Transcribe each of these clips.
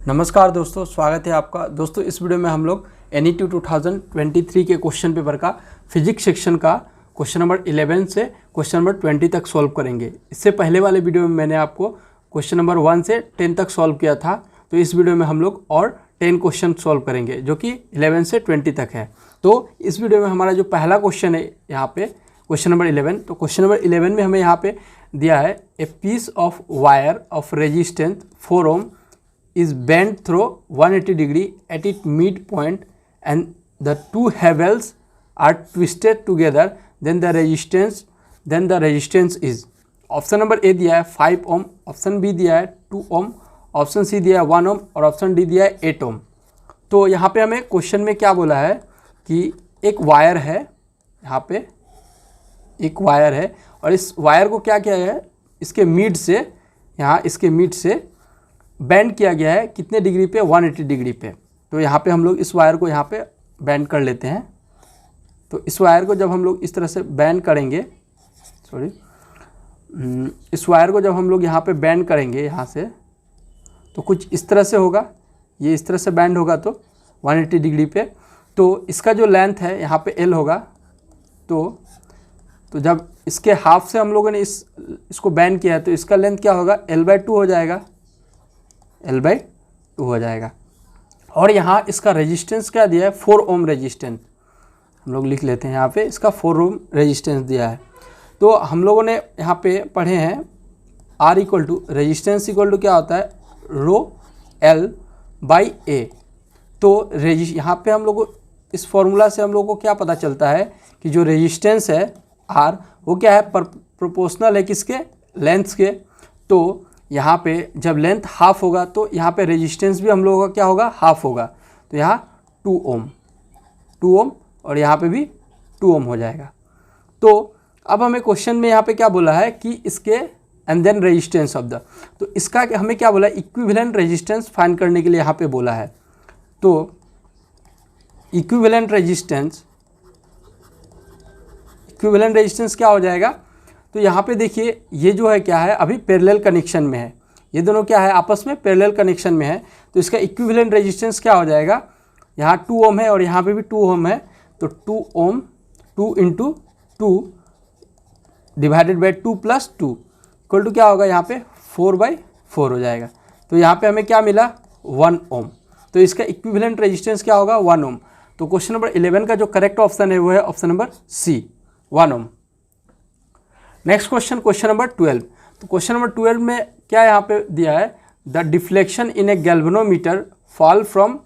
नमस्कार दोस्तों, स्वागत है आपका। दोस्तों इस वीडियो में हम लोग NET 2023 के क्वेश्चन पेपर का फिजिक्स सेक्शन का क्वेश्चन नंबर 11 से क्वेश्चन नंबर 20 तक सॉल्व करेंगे। इससे पहले वाले वीडियो में मैंने आपको क्वेश्चन नंबर 1 से 10 तक सॉल्व किया था, तो इस वीडियो में हम लोग और 10 क्वेश्चन सॉल्व करेंगे जो कि 11 से 20 तक है। तो इस वीडियो में हमारा जो पहला क्वेश्चन है यहाँ पे क्वेश्चन नंबर 11, तो क्वेश्चन नंबर 11 में हमें यहाँ पे दिया है a piece of wire of resistance 4 ohm is bent through 180 degree at its midpoint and the two handles are twisted together, then the resistance is option number ए दिया है 5 ओम, option B दिया है 2 ओम, ऑप्शन सी दिया है 1 ओम और option D दिया है 8 ओम। तो यहाँ पे हमें क्वेश्चन में क्या बोला है कि एक वायर है, यहाँ पे एक वायर है और इस वायर को क्या किया है, इसके मिड से, यहाँ इसके मिड से बैंड किया गया है कितने डिग्री पे, 180 डिग्री पे। तो यहाँ पे हम लोग इस वायर को यहाँ पे बैंड कर लेते हैं। तो इस वायर को जब हम लोग इस तरह से बैंड करेंगे, इस वायर को जब हम लोग यहाँ पे बैंड करेंगे यहाँ से, तो कुछ इस तरह से होगा, ये इस तरह से बैंड होगा तो 180 डिग्री पे। तो इसका जो लेंथ है यहाँ पे L होगा। तो जब इसके हाफ से हम लोगों ने इसको बैंड किया है तो इसका लेंथ क्या होगा, L/2 हो जाएगा, L/2 हो जाएगा। और यहाँ इसका रेजिस्टेंस क्या दिया है, 4 ओम रेजिस्टेंस हम लोग लिख लेते हैं। यहाँ पे इसका 4 ओम रेजिस्टेंस दिया है। तो हम लोगों ने यहाँ पे पढ़े हैं R equal to resistance equal to क्या होता है, ρL/A। तो यहाँ पे हम लोग को इस फॉर्मूला से हम लोग को क्या पता चलता है कि जो रेजिस्टेंस है R वो क्या है, प्रोपोर्शनल है किसके, लेंथ के। तो यहाँ पे जब लेंथ हाफ होगा तो यहाँ पे रेजिस्टेंस भी हम लोगों का क्या होगा, हाफ होगा। तो यहाँ 2 ओम और यहाँ पे भी 2 ओम हो जाएगा। तो अब हमें क्वेश्चन में यहाँ पे क्या बोला है कि इसके and then resistance of the, तो इसका हमें क्या बोला है, इक्विवेलेंट रेजिस्टेंस फाइंड करने के लिए यहाँ पे बोला है। तो इक्विवेलेंट रेजिस्टेंस क्या हो जाएगा, तो यहाँ पे देखिए ये जो है क्या है, अभी पैरेलल कनेक्शन में है, ये दोनों क्या है, आपस में पैरेलल कनेक्शन में है। तो इसका इक्विवेलेंट रेजिस्टेंस क्या हो जाएगा, यहाँ 2 ओम है और यहाँ पे भी 2 ओम है। तो 2 ओम 2 × 2 डिवाइडेड बाई 2 + 2 इक्वल टू क्या होगा, यहाँ पे 4/4 हो जाएगा। तो यहाँ पे हमें क्या मिला, 1 ओम। तो इसका इक्विवेलेंट रेजिस्टेंस क्या होगा, 1 ओम। तो क्वेश्चन नंबर 11 का जो करेक्ट ऑप्शन है वो है option number C, 1 ohm. Next question number 12। तो क्वेश्चन नंबर 12 में क्या यहाँ पे दिया है, the deflection in a galvanometer fall from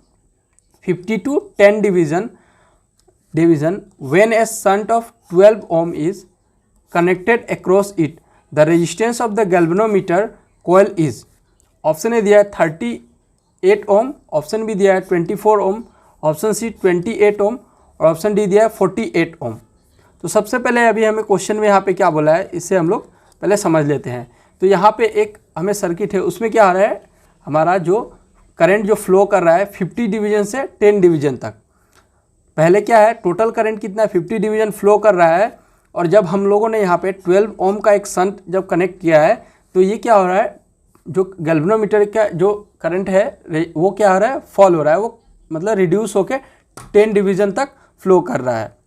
50 to 10 division when a shunt of 12 ohm is connected across it, the resistance of the galvanometer coil is. Option A दिया है 38 ओम, option B दिया है 24 ओम, ऑप्शन सी 28 ओम और option D दिया है 48 ओम। तो सबसे पहले अभी हमें क्वेश्चन में यहाँ पे क्या बोला है, इससे हम लोग पहले समझ लेते हैं। तो यहाँ पे एक हमें सर्किट है, उसमें क्या आ रहा है, हमारा जो करंट जो फ्लो कर रहा है 50 डिवीजन से 10 डिवीजन तक। पहले क्या है, टोटल करंट कितना है, 50 डिवीजन फ्लो कर रहा है। और जब हम लोगों ने यहाँ पे 12 ओम का एक शंट जब कनेक्ट किया है तो ये क्या हो रहा है, जो गैल्वेनोमीटर का जो करंट है वो क्या हो रहा है, फॉल हो रहा है, वो मतलब रिड्यूस होकर 10 डिवीजन तक फ्लो कर रहा है।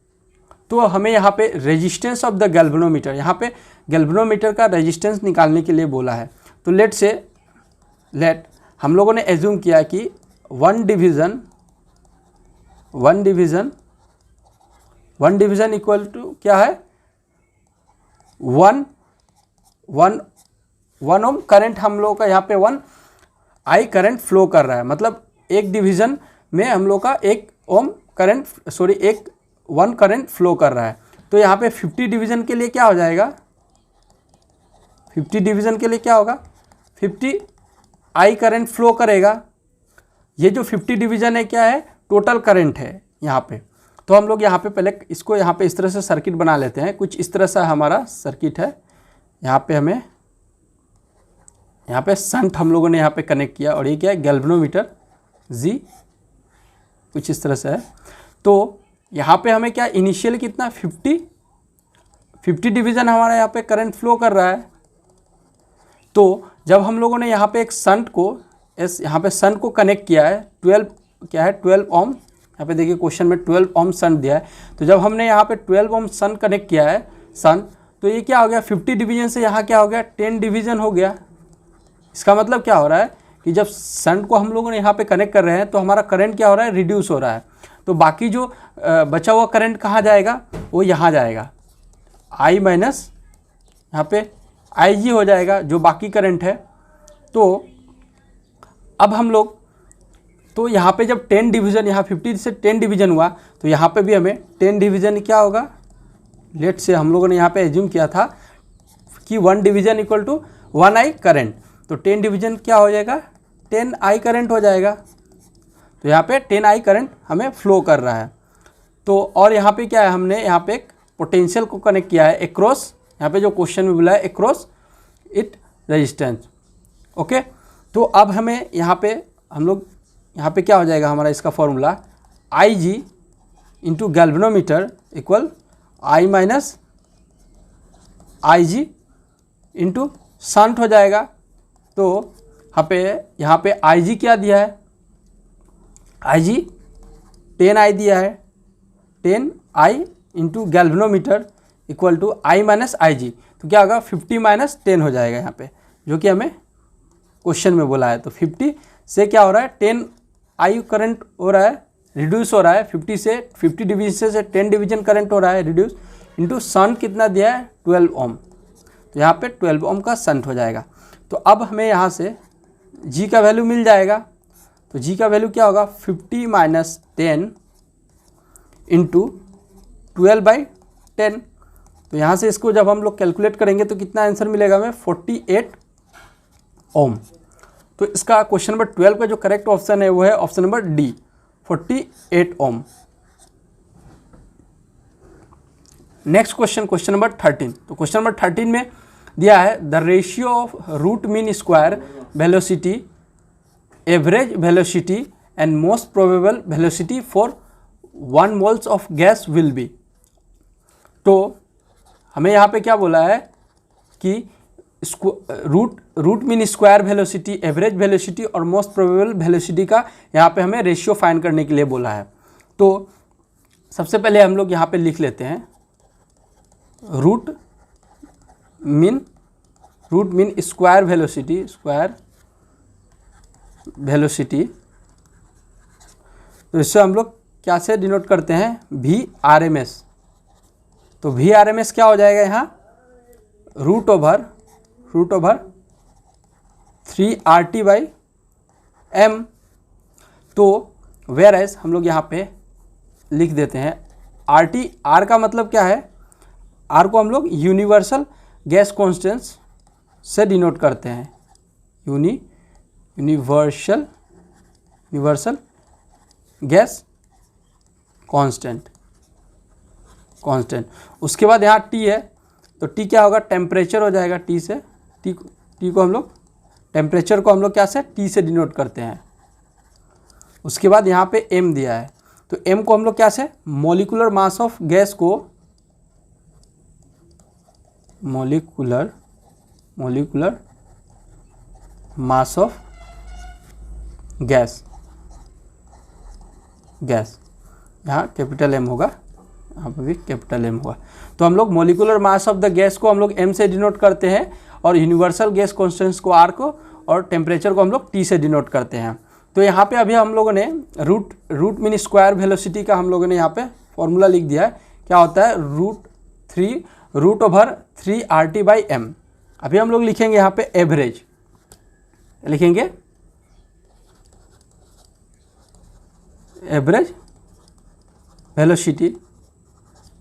तो हमें यहाँ पे रेजिस्टेंस ऑफ द गैल्वेनोमीटर, यहाँ पे गैल्वेनोमीटर का रेजिस्टेंस निकालने के लिए बोला है। तो लेट हम लोगों ने एज्यूम किया कि 1 डिवीज़न इक्वल टू क्या है, 1 ओम करंट हम लोग का यहाँ पे 1 I करंट फ्लो कर रहा है। मतलब एक डिवीज़न में हम लोग का 1 करंट फ्लो कर रहा है। तो यहाँ पे 50 डिवीज़न के लिए क्या हो जाएगा, 50 डिवीज़न के लिए क्या होगा, 50 I करंट फ्लो करेगा। ये जो 50 डिवीज़न है क्या है, टोटल करंट है यहाँ पे। तो हम लोग यहाँ पे पहले इसको यहाँ पे इस तरह से सर्किट बना लेते हैं। कुछ इस तरह से हमारा सर्किट है। यहाँ पे हमें यहाँ पे शंट हम लोगों ने यहाँ पे कनेक्ट किया और ये क्या है, गैल्वेनोमीटर G कुछ इस तरह से है। तो यहाँ पे हमें क्या, इनिशियल कितना 50 डिवीज़न हमारा यहाँ पे करंट फ्लो कर रहा है। तो जब हम लोगों ने यहाँ पे एक शंट को एस यहाँ पे सन को कनेक्ट किया है 12 क्या है 12 ओम, यहाँ पे देखिए क्वेश्चन में 12 ओम सन दिया है। तो जब हमने यहाँ पे 12 ओम सन कनेक्ट किया है सन, तो ये क्या हो गया 50 डिवीजन से यहाँ क्या हो गया 10 डिवीजन हो गया। इसका मतलब क्या हो रहा है कि जब सन को हम लोगों ने यहाँ पे कनेक्ट कर रहे हैं तो हमारा करंट क्या हो रहा है रिड्यूस हो रहा है। तो बाकी जो बचा हुआ करंट कहाँ जाएगा, वो यहाँ जाएगा, आई माइनस यहाँ पे आई जी हो जाएगा जो बाकी करंट है। तो अब हम लोग तो यहाँ पे जब 10 डिवीज़न, यहाँ 50 से 10 डिवीज़न हुआ तो यहाँ पे भी हमें 10 डिवीज़न क्या होगा, लेट से हम लोगों ने यहाँ पे एज्यूम किया था कि 1 division equal to 1 I current, तो 10 डिवीज़न क्या हो जाएगा 10 आई करंट हो जाएगा। तो यहाँ पे 10 आई करंट हमें फ्लो कर रहा है। तो और यहाँ पे क्या है, हमने यहाँ पे एक पोटेंशियल को कनेक्ट किया है एक्रॉस, यहाँ पे जो क्वेश्चन में बोला है एक्रॉस इट रेजिस्टेंस। ओके, तो अब हमें यहाँ पे हम लोग यहाँ पे क्या हो जाएगा हमारा इसका formula, I ji into galvanometer equal I minus I ji into shunt हो जाएगा। तो यहाँ पे आई जी क्या दिया है, आई जी 10 आई दिया है, 10 I into galvanometer equal to I minus I g, तो क्या होगा 50 माइनस 10 हो जाएगा यहाँ पे, जो कि हमें क्वेश्चन में बोला है। तो 50 से क्या हो रहा है 10 आई करंट हो रहा है, रिड्यूस हो रहा है 50 से, 50 डिवीजन से 10 डिवीजन करंट हो रहा है रिड्यूस, इंटू शंट कितना दिया है 12 ओम, तो यहाँ पे 12 ओम का शंट हो जाएगा। तो अब हमें यहाँ से जी का वैल्यू मिल जाएगा। तो जी का वैल्यू क्या होगा 50 माइनस 10 इंटू 12/10। तो यहाँ से इसको जब हम लोग कैलकुलेट करेंगे तो कितना आंसर मिलेगा हमें 48 ओम। तो इसका क्वेश्चन नंबर 12 का जो करेक्ट ऑप्शन है वो है option number D 48 ohm. Next question, question number 13। तो क्वेश्चन नंबर 13 में दिया है the ratio of root mean square velocity, average velocity and most probable velocity for 1 moles of gas will be. तो हमें यहाँ पे क्या बोला है कि root mean square velocity, average velocity और मोस्ट प्रोबेबल वेलोसिटी का यहाँ पे हमें रेशियो फाइंड करने के लिए बोला है। तो सबसे पहले हम लोग यहाँ पे लिख लेते हैं रूट मीन स्क्वायर वेलोसिटी, तो इससे हम लोग क्या से डिनोट करते हैं वी आर एम एस। तो वी आर एम एस क्या हो जाएगा यहाँ रूट ओवर 3RT/m। तो वेयर एज हम लोग यहाँ पे लिख देते हैं RT, R का मतलब क्या है, R को हम लोग यूनिवर्सल गैस कॉन्स्टेंट से डिनोट करते हैं, यूनिवर्सल गैस कांस्टेंट। उसके बाद यहाँ T है, तो T क्या होगा टेम्परेचर हो जाएगा, T से T को हम लोग टेम्परेचर को हम लोग क्या से T से डिनोट करते हैं। उसके बाद यहाँ पे M दिया है, तो M को हम लोग क्या से मॉलिक्यूलर मास ऑफ गैस को मॉलिक्यूलर मास ऑफ गैस यहाँ कैपिटल M होगा, यहाँ पर भी कैपिटल M होगा। तो हम लोग molecular mass of the gas को हम लोग M से डिनोट करते हैं और यूनिवर्सल गैस कॉन्स्टेंट को R को और टेम्परेचर को हम लोग T से डिनोट करते हैं। तो यहाँ पे अभी हम लोगों ने रूट मीन स्क्वायर वेलोसिटी का हम लोगों ने यहाँ पे फॉर्मूला लिख दिया है, क्या होता है √3RT/m। अभी हम लोग लिखेंगे यहाँ पे एवरेज, लिखेंगे एवरेज वेलोसिटी।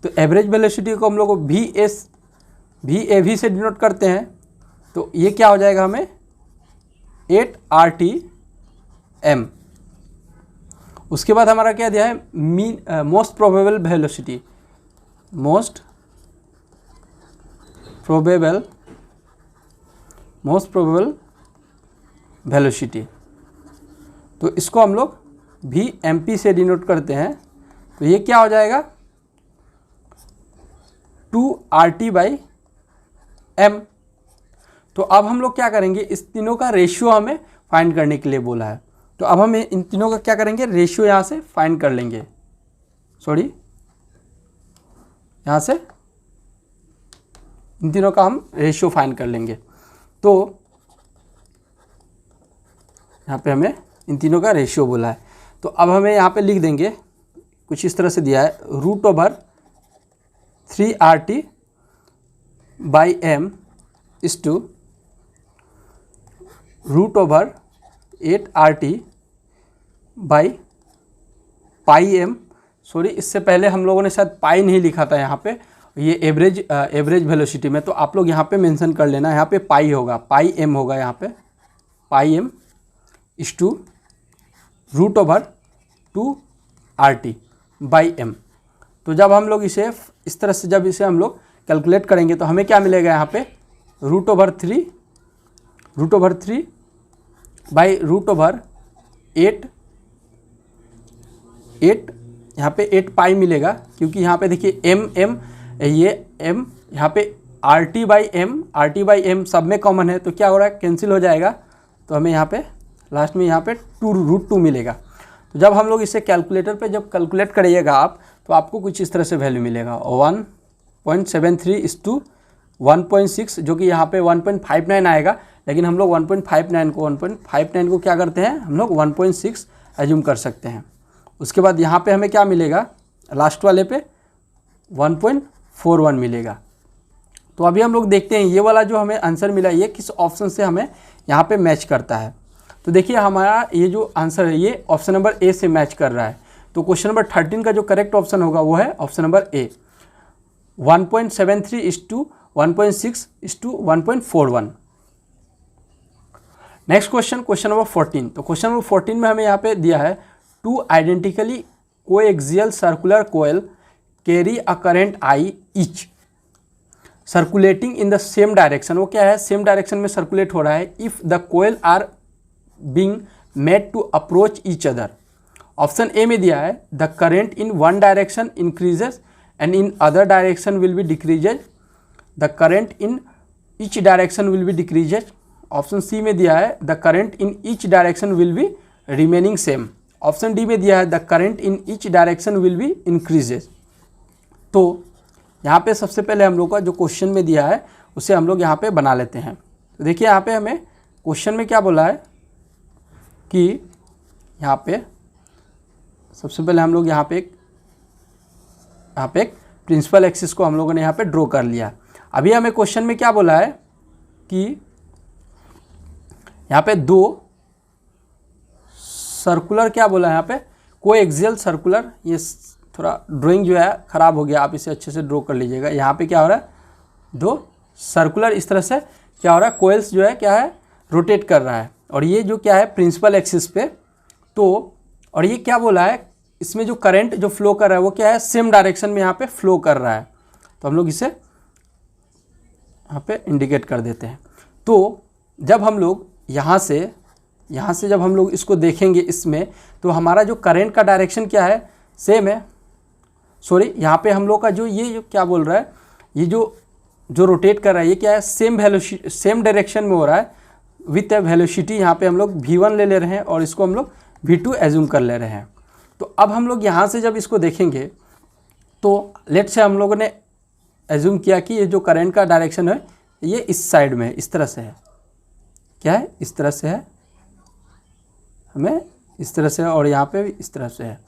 तो एवरेज वेलोसिटी को हम लोग VAV से डिनोट करते हैं, तो ये क्या हो जाएगा हमें 8RT/m। उसके बाद हमारा क्या दिया है मोस्ट प्रोबेबल वेलोसिटी, तो इसको हम लोग VMP से डिनोट करते हैं। तो ये क्या हो जाएगा 2RT/m। तो अब हम लोग क्या करेंगे, इस तीनों का रेशियो हमें फाइंड करने के लिए बोला है। तो अब हम इन तीनों का क्या करेंगे, रेशियो यहाँ से फाइंड कर लेंगे, सॉरी यहाँ से इन तीनों का हम रेशियो फाइंड कर लेंगे। तो यहाँ पे हमें इन तीनों का रेशियो बोला है। तो अब हमें यहाँ पे लिख देंगे, कुछ इस तरह से दिया है, √3RT by m is to √8RT by pi m। Sorry, इससे पहले हम लोगों ने शायद पाई नहीं लिखा था यहाँ पे, ये एवरेज वेलोसिटी में, तो आप लोग यहाँ पे मेंशन कर लेना, यहाँ पे पाई होगा, पाई m होगा, यहाँ पे पाई m इस टू √2RT by m। तो जब हम लोग इसे इस तरह से जब इसे हम लोग कैलकुलेट करेंगे तो हमें क्या मिलेगा, यहाँ पे √3 बाई √8 यहाँ पे 8 पाई मिलेगा, क्योंकि यहाँ पे देखिए m ये m यहाँ पे RT बाई m सब में कॉमन है, तो क्या हो रहा है, कैंसिल हो जाएगा। तो हमें यहाँ पे लास्ट में यहाँ पे √2 मिलेगा। तो जब हम लोग इसे कैलकुलेटर पे जब कैलकुलेट करिएगा आप, तो आपको कुछ इस तरह से वैल्यू मिलेगा 1.73:1.6, जो कि यहाँ पे 1.59 आएगा, लेकिन हम लोग 1.59 को क्या करते हैं, हम लोग 1.6 एज्यूम कर सकते हैं। उसके बाद यहाँ पे हमें क्या मिलेगा, लास्ट वाले पे 1.41 मिलेगा। तो अभी हम लोग देखते हैं ये वाला जो हमें आंसर मिला, ये किस ऑप्शन से हमें यहाँ पे मैच करता है। तो देखिए हमारा ये जो आंसर है ये ऑप्शन नंबर ए से मैच कर रहा है। तो क्वेश्चन नंबर 13 का जो करेक्ट ऑप्शन होगा वो है ऑप्शन नंबर ए, 1.73:1.6:1.41। Next question, question number 14। तो क्वेश्चन नंबर 14 में हमें यहाँ पे दिया है, 2 identically coaxial circular coil carry a current I each circulating in the same direction. वो क्या है, सेम डायरेक्शन में सर्कुलेट हो रहा है। If the coil are being made to approach each other. Option A में दिया है, the current in one direction increases and in other direction will be decreases, the current in each direction will be decreases. Option C में दिया है, the current in each direction will be remaining same. Option D में दिया है, the current in each direction will be increases. तो यहाँ पे सबसे पहले हम लोग का जो क्वेश्चन में दिया है उसे हम लोग यहाँ पे बना लेते हैं। तो देखिए यहाँ पे हमें क्वेश्चन में क्या बोला है कि यहाँ पे सबसे पहले हम लोग यहाँ पे एक प्रिंसिपल एक्सिस को हम लोगों ने यहाँ पे ड्रॉ कर लिया। अभी हमें क्वेश्चन में क्या बोला है कि यहाँ पे 2 सर्कुलर, क्या बोला है यहाँ पे, कोएक्सियल सर्कुलर, ये थोड़ा ड्राइंग जो है ख़राब हो गया, आप इसे अच्छे से ड्रॉ कर लीजिएगा। यहाँ पे क्या हो रहा है, 2 सर्कुलर इस तरह से क्या हो रहा है, कोयल्स जो है क्या है, रोटेट कर रहा है, और ये जो क्या है प्रिंसिपल एक्सिस पे। तो और ये क्या बोला है, इसमें जो करंट जो फ्लो कर रहा है वो क्या है, सेम डायरेक्शन में यहाँ पे फ्लो कर रहा है। तो हम लोग इसे यहाँ पे इंडिकेट कर देते हैं। तो जब हम लोग यहाँ से जब हम लोग इसको देखेंगे इसमें, तो हमारा जो करंट का डायरेक्शन क्या है, सेम है। सॉरी, यहाँ पे हम लोग का जो ये जो क्या बोल रहा है, ये जो रोटेट कर रहा है ये क्या है, सेम डायरेक्शन में हो रहा है विथ ए वेलोसिटी। यहाँ पे हम लोग v1 ले रहे हैं और इसको हम लोग v2 एज्यूम कर ले रहे हैं। तो अब हम लोग यहाँ से जब इसको देखेंगे तो लेट से हम लोगों ने एज्यूम किया कि ये जो करंट का डायरेक्शन है ये इस साइड में है, इस तरह से है, क्या है, इस तरह से है, हमें इस तरह से है, और यहाँ पे भी इस तरह से है।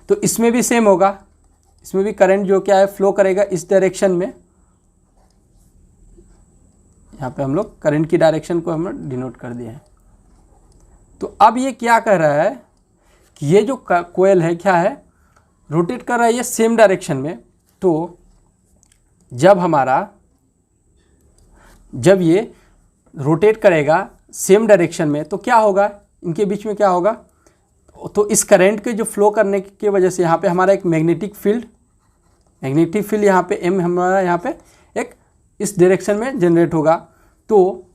तो इसमें भी सेम होगा, इसमें भी करंट जो क्या है फ्लो करेगा इस डायरेक्शन में। यहाँ पे हम लोग करंट की डायरेक्शन को हम लोग डिनोट कर दिए हैं। तो अब ये क्या कह रहा है कि ये जो कोयल है क्या है, रोटेट कर रहा है ये सेम डायरेक्शन में। तो जब ये रोटेट करेगा सेम डायरेक्शन में तो क्या होगा, इनके बीच में क्या होगा, तो इस करंट के जो फ्लो करने की वजह से यहाँ पे हमारा एक मैग्नेटिक फील्ड यहाँ पे m हमारा यहाँ पे एक इस डायरेक्शन में जनरेट होगा। तो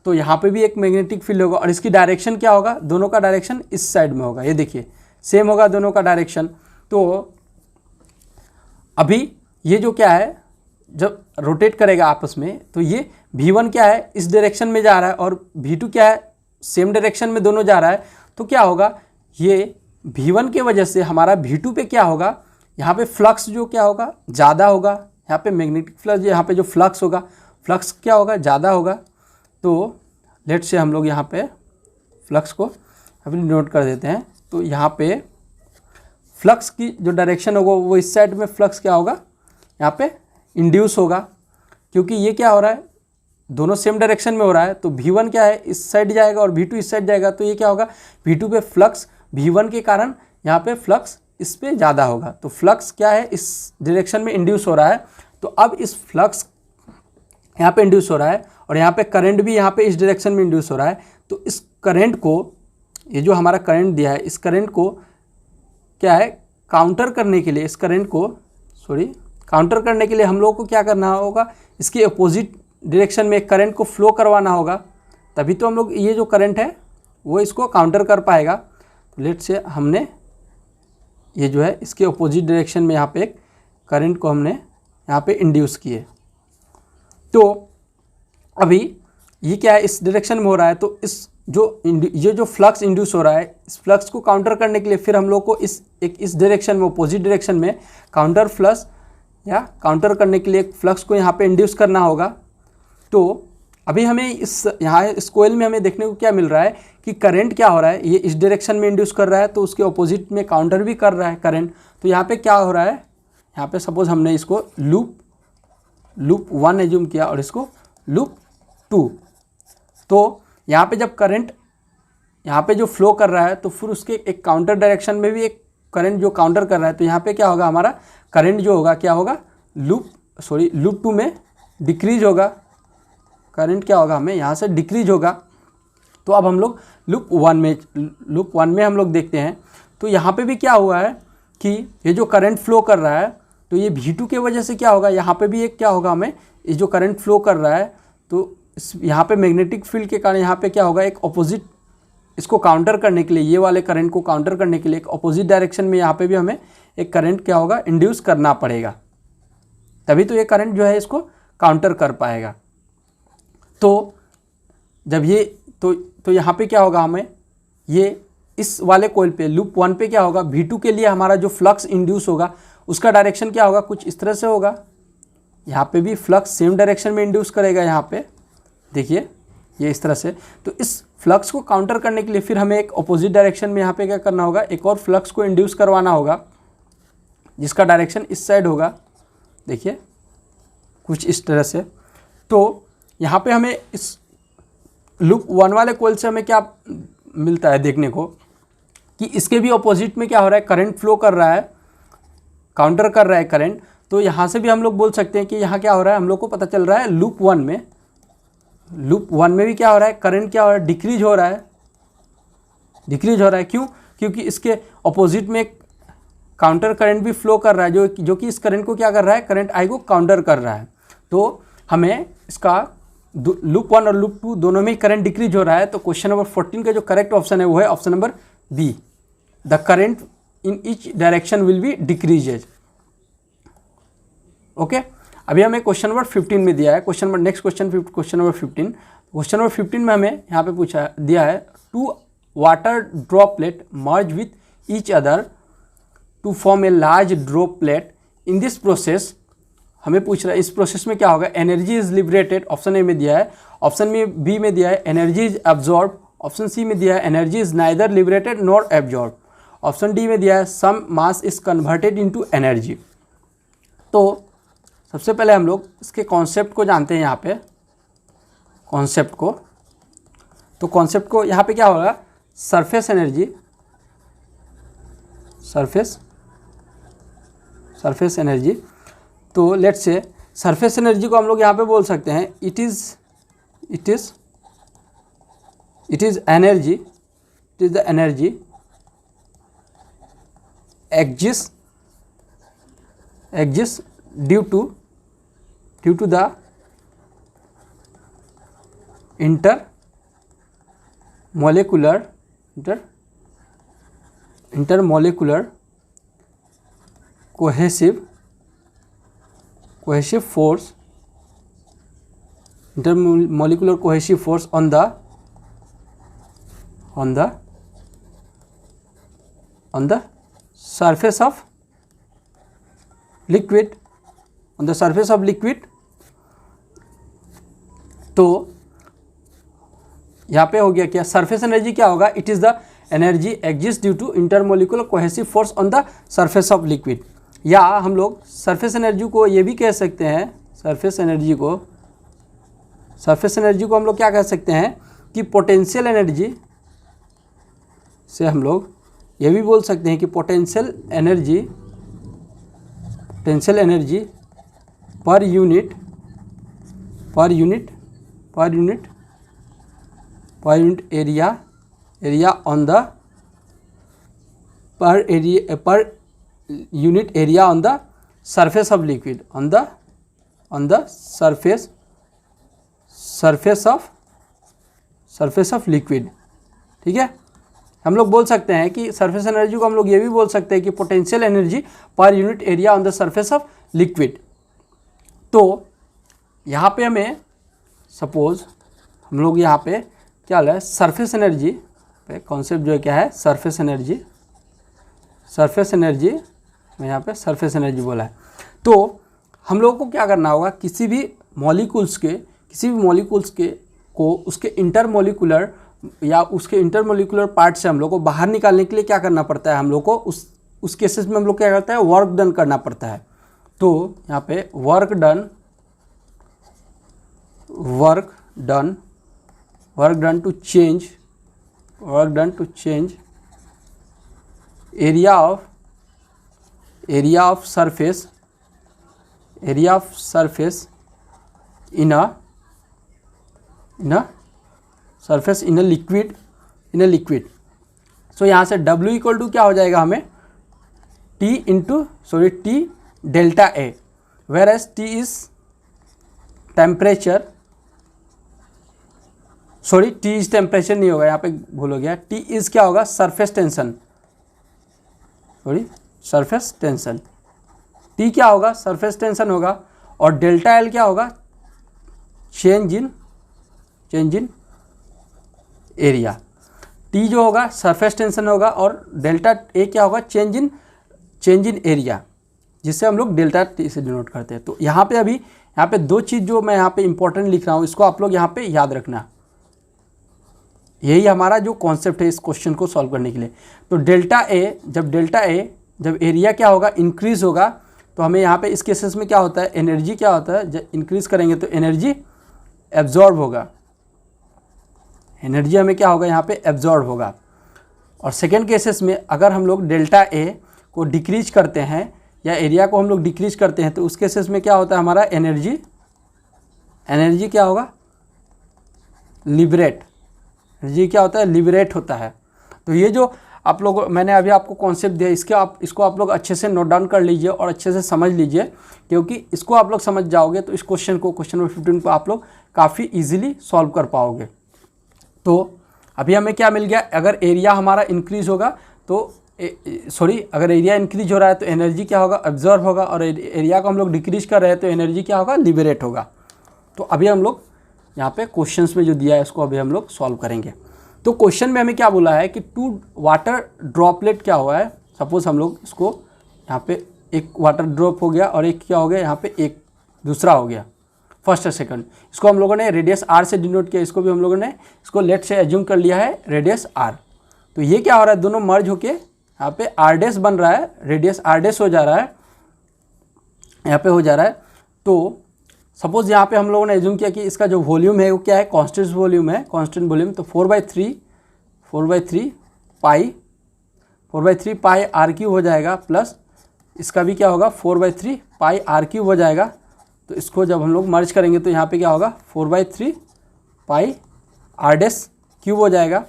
यहाँ पे भी एक मैग्नेटिक फील्ड होगा, और इसकी डायरेक्शन क्या होगा, दोनों का डायरेक्शन इस साइड में होगा। ये देखिए सेम होगा दोनों का डायरेक्शन। तो अभी ये जो क्या है, जब रोटेट करेगा आपस में, तो ये v1 क्या है इस डायरेक्शन में जा रहा है और v2 क्या है सेम डायरेक्शन में दोनों जा रहा है तो क्या होगा, ये V1 के वजह से हमारा V2 पे क्या होगा, यहाँ पे फ्लक्स जो क्या होगा ज़्यादा होगा, यहाँ पे मैग्नेटिक फ्लक्स, यहाँ पे जो फ्लक्स होगा, फ्लक्स क्या होगा ज़्यादा होगा। तो लेट से हम लोग यहाँ पे फ्लक्स को अभी नोट कर देते हैं। तो यहाँ पे फ्लक्स की जो डायरेक्शन होगा वो इस साइड में फ्लक्स क्या होगा, यहाँ पे इंड्यूस होगा, क्योंकि ये क्या हो रहा है दोनों सेम डायरेक्शन में हो रहा है। तो V1 क्या है इस साइड जाएगा और V2 इस साइड जाएगा, तो ये क्या होगा V2 पे फ्लक्स V1 के कारण यहाँ पे फ्लक्स इस पे ज़्यादा होगा। तो फ्लक्स क्या है इस डायरेक्शन में इंड्यूस हो रहा है। तो अब इस फ्लक्स यहाँ पे इंड्यूस हो रहा है और यहाँ पे करंट भी यहाँ पे इस डायरेक्शन में इंड्यूस हो रहा है। तो इस करंट को, ये जो हमारा करंट दिया है, इस करंट को क्या है काउंटर करने के लिए, इस करंट को काउंटर करने के लिए हम लोगों को क्या करना होगा, इसके अपोजिट डायरेक्शन में करंट को फ्लो करवाना होगा, तभी तो हम लोग ये जो करंट है वो इसको काउंटर कर पाएगा। तो लेट से हमने ये जो है इसके अपोजिट डायरेक्शन में यहाँ पे एक करंट को हमने यहाँ पे इंड्यूस किए। तो अभी ये क्या है इस डायरेक्शन में हो रहा है, तो इस ये जो फ्लक्स इंड्यूस हो रहा है, इस फ्लक्स को काउंटर करने के लिए फिर हम लोग को इस डायरेक्शन में, अपोजिट डायरेक्शन में काउंटर फ्लक्स या काउंटर करने के लिए एक फ्लक्स को यहाँ पे इंड्यूस करना होगा। तो अभी हमें इस कोयल में हमें देखने को क्या मिल रहा है कि करंट क्या हो रहा है, ये इस डायरेक्शन में इंड्यूस कर रहा है, तो उसके अपोजिट में काउंटर भी कर रहा है करंट। तो यहाँ पे क्या हो रहा है, यहाँ पे सपोज हमने इसको लूप 1 एज्यूम किया और इसको लूप 2। तो यहाँ पे जब करंट यहाँ पे जो फ्लो कर रहा है तो फिर उसके एक काउंटर डायरेक्शन में भी एक करंट जो काउंटर कर रहा है, तो यहाँ पे क्या होगा हमारा करंट जो होगा क्या होगा लूप 2 में डिक्रीज होगा, करंट क्या होगा हमें यहाँ से डिक्रीज होगा। तो अब हम लोग लूप 1 में हम लोग देखते हैं। तो यहाँ पे भी क्या हुआ है कि ये जो करंट फ्लो कर रहा है, तो ये V2 के वजह से क्या होगा, यहाँ पे भी एक क्या होगा हमें, ये जो करंट फ्लो कर रहा है तो यहाँ पे मैग्नेटिक फील्ड के कारण यहाँ पे क्या होगा एक अपोजिट, इसको काउंटर करने के लिए, ये वाले करंट को काउंटर करने के लिए एक अपोजिट डायरेक्शन में यहाँ पे भी हमें एक करंट क्या होगा इंड्यूस करना पड़ेगा, तभी तो ये करंट जो है इसको काउंटर कर पाएगा। तो जब ये तो यहाँ पे क्या होगा हमें, ये इस वाले कोयल पे लूप 1 पे क्या होगा, V2 के लिए हमारा जो फ्लक्स इंड्यूस होगा उसका डायरेक्शन क्या होगा, कुछ इस तरह से होगा। यहाँ पे भी फ्लक्स सेम डायरेक्शन में इंड्यूस करेगा, यहाँ पे देखिए ये इस तरह से। तो इस फ्लक्स को काउंटर करने के लिए फिर हमें एक अपोजिट डायरेक्शन में यहाँ पे क्या करना होगा, एक और फ्लक्स को इंड्यूस करवाना होगा जिसका डायरेक्शन इस साइड होगा, देखिए कुछ इस तरह से। तो यहाँ पे हमें इस लूप 1 वाले कोयल से हमें क्या मिलता है देखने को कि इसके भी अपोजिट में क्या हो रहा है, करंट फ्लो कर रहा है, काउंटर कर रहा है करंट। तो यहाँ से भी हम लोग बोल सकते हैं कि यहाँ क्या हो रहा है, हम लोग को पता चल रहा है लूप 1 में भी क्या हो रहा है, करंट क्या हो रहा है, डिक्रीज हो रहा है। क्यों, क्योंकि इसके अपोजिट में काउंटर करंट भी फ्लो कर रहा है जो कि इस करंट को क्या कर रहा है, करंट आई को काउंटर कर रहा है। तो हमें इसका लूप 1 और लूप 2 दोनों में करंट डिक्रीज हो रहा है। तो क्वेश्चन नंबर 14 का जो करेक्ट ऑप्शन है वो है option number B, the current in each direction will be decreases. Okay, अभी हमें क्वेश्चन नंबर 15 में दिया है, क्वेश्चन नंबर 15। क्वेश्चन नंबर 15 में हमें यहाँ पे दिया है 2 water droplet merge with each other to form a large droplet. In this process हमें पूछ रहा है इस प्रोसेस में क्या होगा, energy is liberated, option A में दिया है। ऑप्शन में बी में दिया है energy is absorb. Option C में दिया है energy is neither liberated nor absorb. Option D में दिया है some mass is converted into energy. तो सबसे पहले हम लोग इसके कॉन्सेप्ट को जानते हैं। यहाँ पे कॉन्सेप्ट को यहाँ पे क्या होगा, सरफेस एनर्जी। तो लेट्स से सरफेस एनर्जी को हम लोग यहाँ पे बोल सकते हैं it is the energy exists due to the intermolecular cohesive force on the on the surface of liquid, on the surface of liquid। तो यहाँ पे हो गया क्या, सरफेस एनर्जी क्या होगा, it is the energy exist due to intermolecular cohesive force on the surface of liquid. या हम लोग सरफेस एनर्जी को ये भी कह सकते हैं, सरफेस एनर्जी को हम लोग क्या कह सकते हैं कि पोटेंशियल एनर्जी से हम लोग ये भी बोल सकते हैं कि potential energy per unit area on the per unit area on the surface of liquid, on the surface of liquid. ठीक है, हम लोग बोल सकते हैं कि सरफेस एनर्जी को हम लोग ये भी बोल सकते हैं कि potential energy per unit area on the surface of liquid. तो यहाँ पे हमें सपोज हम लोग यहाँ पे क्या है, सरफेस एनर्जी पे कॉन्सेप्ट जो है क्या है, सरफेस एनर्जी मैं यहाँ पे सरफेस एनर्जी बोला है। तो हम लोगों को क्या करना होगा, किसी भी मॉलिक्यूल्स के को उसके इंटरमोलिकुलर या उसके इंटरमोलिकुलर पार्ट से हम लोग को बाहर निकालने के लिए क्या करना पड़ता है, हम लोग को उस केसेस में हम लोग क्या करते हैं, वर्क डन करना पड़ता है। तो यहाँ पे work done to change area of surface in a liquid. So यहाँ से W इक्वल टू क्या हो जाएगा हमें, T delta A, where as T is temperature, T is temperature नहीं होगा, यहाँ पे भूल हो गया, T इज क्या होगा, सरफेस टेंशन, T क्या होगा, सरफेस टेंशन होगा, और डेल्टा L क्या होगा, चेंज इन एरिया। T जो होगा सरफेस टेंशन होगा और डेल्टा A क्या होगा, चेंज इन एरिया, जिससे हम लोग डेल्टा T से डिनोट करते हैं। तो यहाँ पे दो चीज़ जो मैं यहाँ पे इंपॉर्टेंट लिख रहा हूँ, इसको आप लोग यहाँ पे याद रखना। यही हमारा जो कॉन्सेप्ट है इस क्वेश्चन को सॉल्व करने के लिए। तो डेल्टा ए जब एरिया क्या होगा, इंक्रीज होगा, तो हमें यहाँ पे इस केसेस में क्या होता है, एनर्जी क्या होता है, जब इंक्रीज करेंगे तो एनर्जी एब्जॉर्ब होगा, एनर्जी हमें क्या होगा यहाँ पे एब्जॉर्ब होगा। और सेकेंड केसेस में अगर हम लोग डेल्टा ए को डिक्रीज करते हैं या एरिया को हम लोग डिक्रीज करते हैं, तो उस केसेस में क्या होता है, हमारा एनर्जी क्या होगा, लिबरेट होता है। तो ये जो आप लोग मैंने अभी आपको कॉन्सेप्ट दिया, इसको आप लोग अच्छे से नोट डाउन कर लीजिए और अच्छे से समझ लीजिए, क्योंकि इसको आप लोग समझ जाओगे तो इस क्वेश्चन नंबर 15 को आप लोग काफ़ी इजीली सॉल्व कर पाओगे। तो अभी हमें क्या मिल गया, अगर एरिया हमारा इंक्रीज होगा तो अगर एरिया इंक्रीज हो रहा है तो एनर्जी क्या होगा, एब्जॉर्ब होगा, और एरिया को हम लोग डिक्रीज कर रहे हैं तो एनर्जी क्या होगा, लिबरेट होगा। तो अभी हम लोग यहाँ पे क्वेश्चंस में जो दिया है इसको अभी हम लोग सॉल्व करेंगे। तो क्वेश्चन में हमें क्या बोला है कि 2 वाटर ड्रॉपलेट क्या हुआ है, सपोज हम लोग इसको यहाँ पे एक वाटर ड्रॉप हो गया और एक क्या हो गया, यहाँ पे एक दूसरा हो गया, फर्स्ट और सेकंड। इसको हम लोगों ने रेडियस r से डिनोट किया, इसको भी हम लोगों ने इसको लेट से एज्यूम कर लिया है रेडियस r। तो ये क्या हो रहा है, दोनों मर्ज होके यहाँ पे r डैश बन रहा है, रेडियस r डैश हो जा रहा है, यहाँ पे हो जा रहा है। तो सपोज यहाँ पे हम लोगों ने एज्यूम किया कि इसका जो वॉल्यूम है वो क्या है, कांस्टेंट वॉल्यूम है, कांस्टेंट वॉल्यूम। तो 4/3 पाई r क्यूब हो जाएगा, प्लस इसका भी क्या होगा 4/3 पाई r क्यूब हो जाएगा। तो इसको जब हम लोग मर्ज करेंगे तो यहाँ पे क्या होगा 4/3 पाई r डैश क्यूब हो जाएगा।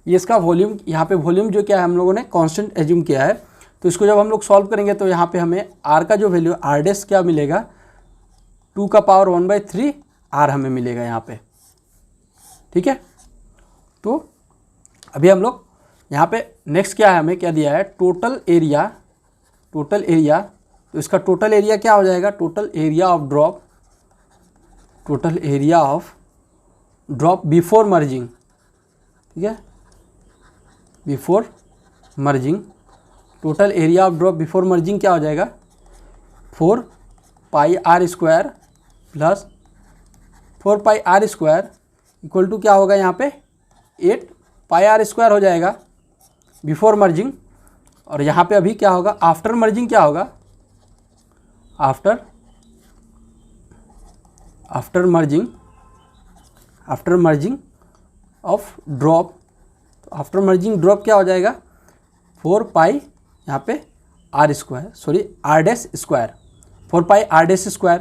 ये इसका वॉल्यूम, यहाँ पे वॉल्यूम जो क्या है हम लोगों ने कांस्टेंट एज्यूम किया है। तो इसको जब हम लोग सॉल्व करेंगे तो यहाँ पे हमें r का जो वैल्यू r डैश क्या मिलेगा, 2 का पावर 1/3 r हमें मिलेगा यहाँ पे। ठीक है, तो अभी हम लोग यहाँ पे नेक्स्ट क्या है, हमें क्या दिया है, टोटल एरिया। तो इसका टोटल एरिया क्या हो जाएगा, total area of drop before merging. ठीक है, before merging, total area of drop before merging क्या हो जाएगा 4 pi r square plus 4 pi r square equal to क्या होगा यहाँ पे 8 पाई आर स्क्वायर हो जाएगा बिफोर मर्जिंग। और यहाँ पे अभी क्या होगा आफ्टर मर्जिंग क्या होगा after merging of drop, after merging drop क्या हो जाएगा 4 पाई यहाँ पे R square, sorry R dash square, 4 pi R dash square.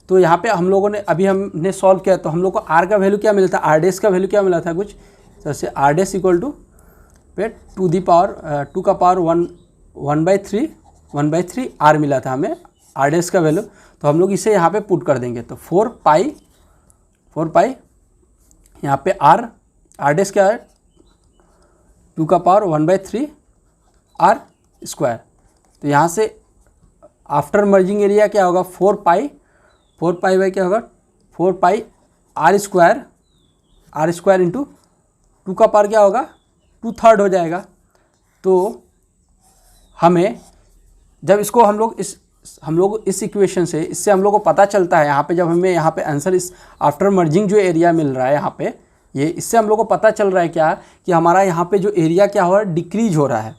तो यहाँ पे हम लोगों ने अभी हमने सॉल्व किया तो हम लोग को आर का वैल्यू क्या मिला था, आर डैश का वैल्यू क्या मिला था कुछ, जैसे आर डैश इक्वल टू पे 2 का पावर 1/3 आर मिला था हमें आर डैश का वैल्यू। तो हम लोग इसे यहाँ पे पुट कर देंगे तो 4 पाई यहाँ पे आर डैश क्या है 2 का पावर 1/3 आर स्क्वायर। तो यहाँ से आफ्टर मर्जिंग एरिया क्या होगा 4 पाई बाई क्या होगा 4 पाई आर स्क्वायर इंटू 2 का पावर क्या होगा 2/3 हो जाएगा। तो हमें जब इसको हम लोग इस इक्वेशन से इससे हम लोग को पता चलता है यहाँ पे जब हमें यहाँ पे आंसर इस आफ्टर मर्जिंग जो एरिया मिल रहा है यहाँ पे ये इससे हम लोग को पता चल रहा है क्या कि हमारा यहाँ पे जो एरिया क्या हो रहा है डिक्रीज हो रहा है।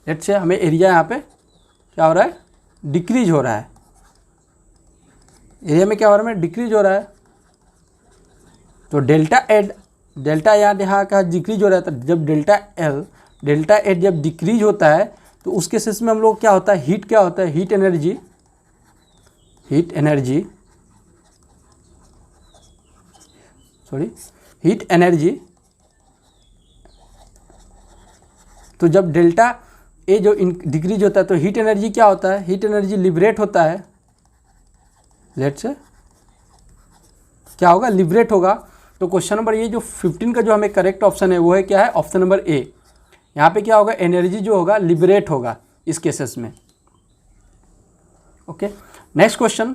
लेट्स से हमें एरिया यहाँ पे क्या हो रहा है डिक्रीज हो रहा है, एरिया में क्या हो रहा है डिक्रीज हो रहा है। तो डेल्टा यहाँ का डिक्रीज हो रहा है। तो जब डेल्टा एड जब डिक्रीज होता है तो उस केसेस में हम लोग क्या होता है हीट क्या होता है हीट एनर्जी। तो जब डेल्टा ए जो डिक्रीज होता है तो हीट एनर्जी क्या होता है, हीट एनर्जी लिबरेट होता है। लेट्स से क्या होगा लिबरेट होगा। तो क्वेश्चन नंबर ये जो 15 का जो हमें करेक्ट ऑप्शन है वो है क्या है ऑप्शन नंबर ए। यहाँ पे क्या होगा एनर्जी जो होगा लिबरेट होगा इस केसेस में। Okay next question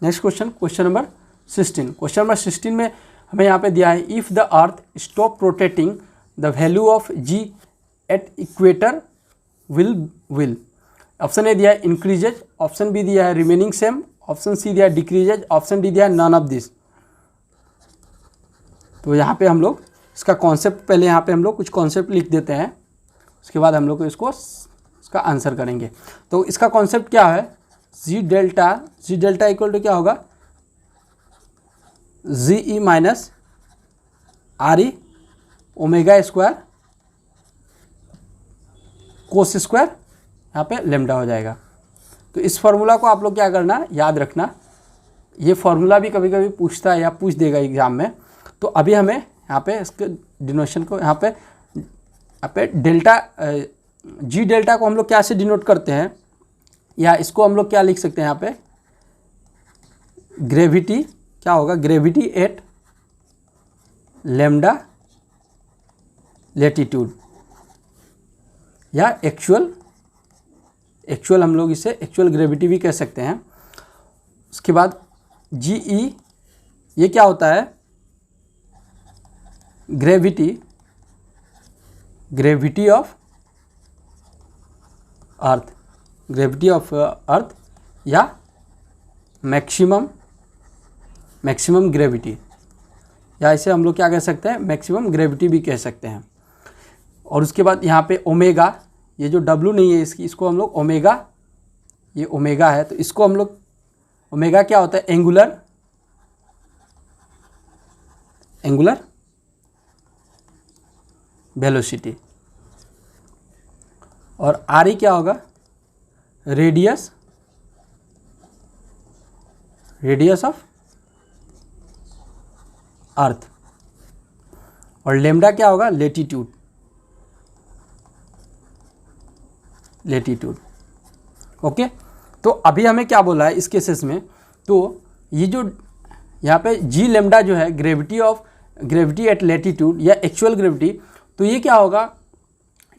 question number 16। Question number 16 में हमें यहाँ पे दिया है if the earth stop rotating the value of G at equator will. Option A दिया है इंक्रीजेज, ऑप्शन बी दिया है रिमेनिंग सेम, ऑप्शन सी दिया है डिक्रीजेज, ऑप्शन डी दिया है नन ऑफ दिस। तो यहाँ पे हम लोग इसका कॉन्सेप्ट पहले यहाँ पे हम लोग कुछ कॉन्सेप्ट लिख देते हैं, उसके बाद हम लोग इसका आंसर करेंगे। तो इसका कॉन्सेप्ट क्या है जी डेल्टा इक्वल टू क्या होगा g e minus r e omega square cos square यहाँ पे लेमडा हो जाएगा। तो इस फॉर्मूला को आप लोग क्या करना याद रखना, ये फॉर्मूला भी कभी कभी पूछता है या पूछ देगा एग्जाम में। तो अभी हमें यहाँ पे इसके डिनोशन को यहाँ पे डेल्टा जी डेल्टा को हम लोग क्या से डिनोट करते हैं, या इसको हम लोग क्या लिख सकते हैं यहाँ पे ग्रेविटी क्या होगा ग्रेविटी एट लेमडा लेटीट्यूड, या एक्चुअल हम लोग इसे एक्चुअल ग्रेविटी भी कह सकते हैं। उसके बाद जी ई ये क्या होता है ग्रेविटी ऑफ अर्थ या मैक्सिमम ग्रेविटी, या इसे हम लोग क्या कह सकते हैं मैक्सिमम ग्रेविटी भी कह सकते हैं। और उसके बाद यहाँ पे ओमेगा, ये जो डब्लू नहीं है इसको हम लोग ओमेगा, ये ओमेगा है तो इसको हम लोग ओमेगा क्या होता है एंगुलर वेलोसिटी। और आर ई क्या होगा रेडियस ऑफ अर्थ। और लेमडा क्या होगा लेटीट्यूड। ओके तो अभी हमें क्या बोला है इस केसेस में, तो ये जो यहाँ पे जी लेमडा जो है ग्रेविटी एट लेटीट्यूड या एक्चुअल ग्रेविटी, तो ये क्या होगा